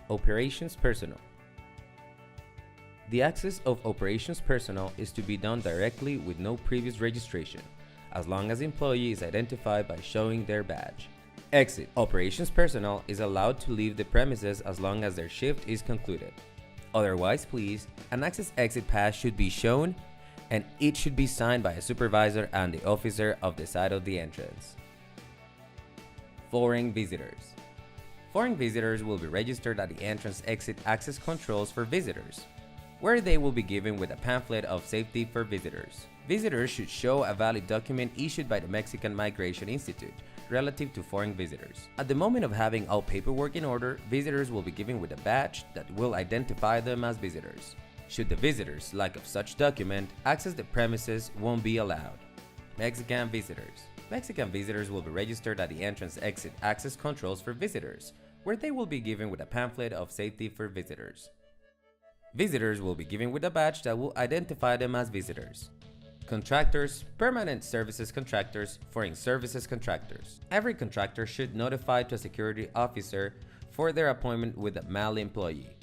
Operations personnel. The access of operations personnel is to be done directly with no previous registration, as long as the employee is identified by showing their badge. Exit. Operations personnel is allowed to leave the premises as long as their shift is concluded. Otherwise, please, an access exit pass should be shown and it should be signed by a supervisor and the officer of the side of the entrance. Foreign visitors. Foreign visitors will be registered at the entrance exit access controls for visitors, where they will be given with a pamphlet of safety for visitors. Visitors should show a valid document issued by the Mexican Migration Institute relative to foreign visitors. At the moment of having all paperwork in order, visitors will be given with a badge that will identify them as visitors. Should the visitors lack of such document, access the premises won't be allowed. Mexican visitors. Mexican visitors will be registered at the entrance exit access controls for visitors, where they will be given with a pamphlet of safety for visitors. Visitors will be given with a badge that will identify them as visitors. Contractors, permanent services contractors, foreign services contractors. Every contractor should notify to a security officer for their appointment with a malhe employee,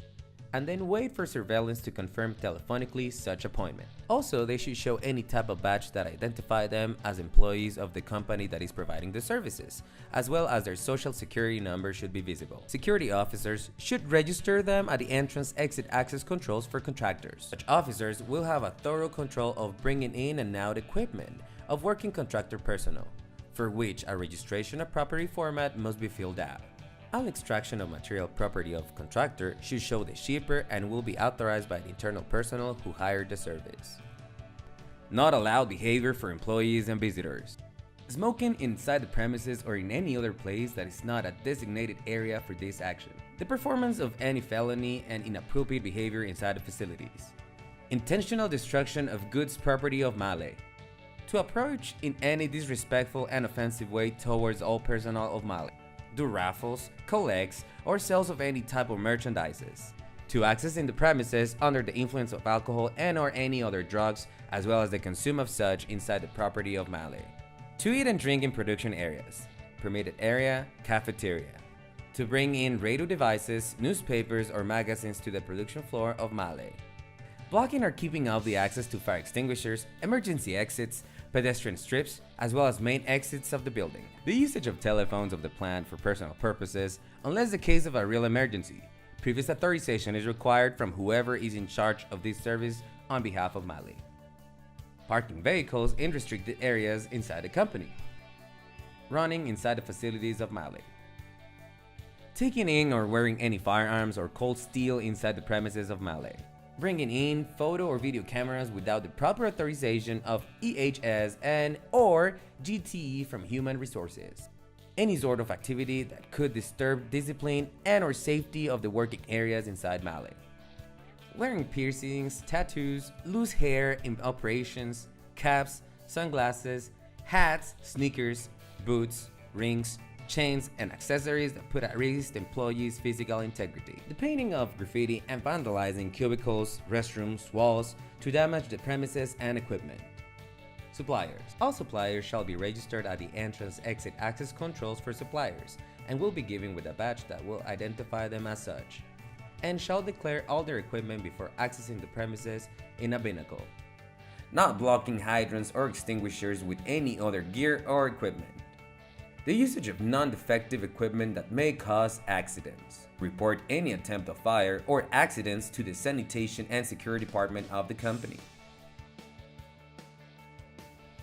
and then wait for surveillance to confirm telephonically such appointment. Also, they should show any type of badge that identify them as employees of the company that is providing the services, as well as their social security number should be visible. Security officers should register them at the entrance exit access controls for contractors. Such officers will have a thorough control of bringing in and out equipment of working contractor personnel, for which a registration of property format must be filled out. All extraction of material property of contractor should show the shipper and will be authorized by the internal personnel who hired the service. Not allowed behavior for employees and visitors. Smoking inside the premises or in any other place that is not a designated area for this action. The performance of any felony and inappropriate behavior inside the facilities. Intentional destruction of goods property of malhe. To approach in any disrespectful and offensive way towards all personnel of malhe. Do raffles, collects, or sales of any type of merchandises. To access in the premises under the influence of alcohol and or any other drugs, as well as the consume of such inside the property of malhe. To eat and drink in production areas. Permitted area, cafeteria. To bring in radio devices, newspapers, or magazines to the production floor of malhe. Blocking or keeping off the access to fire extinguishers, emergency exits, pedestrian strips, as well as main exits of the building. The usage of telephones of the plant for personal purposes, unless the case of a real emergency. Previous authorization is required from whoever is in charge of this service on behalf of malhe. Parking vehicles in restricted areas inside the company. Running inside the facilities of malhe. Taking in or wearing any firearms or cold steel inside the premises of malhe. Bringing in photo or video cameras without the proper authorization of EHS and or GTE from Human Resources. Any sort of activity that could disturb discipline and or safety of the working areas inside malhe. Wearing piercings, tattoos, loose hair in operations, caps, sunglasses, hats, sneakers, boots, rings, chains, and accessories that put at risk employees' physical integrity. The painting of graffiti and vandalizing cubicles, restrooms, walls to damage the premises and equipment. Suppliers. All suppliers shall be registered at the entrance exit access controls for suppliers and will be given with a badge that will identify them as such, and shall declare all their equipment before accessing the premises in a binnacle. Not blocking hydrants or extinguishers with any other gear or equipment. The usage of non-defective equipment that may cause accidents. Report any attempt of fire or accidents to the Sanitation and Security Department of the company.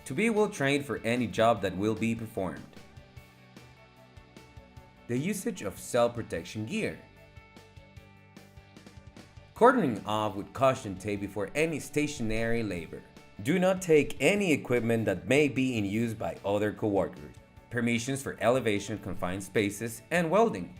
To be well trained for any job that will be performed. The usage of self-protection gear. Cordoning off with caution tape before any stationary labor. Do not take any equipment that may be in use by other coworkers. Permissions for elevation, confined spaces, and welding.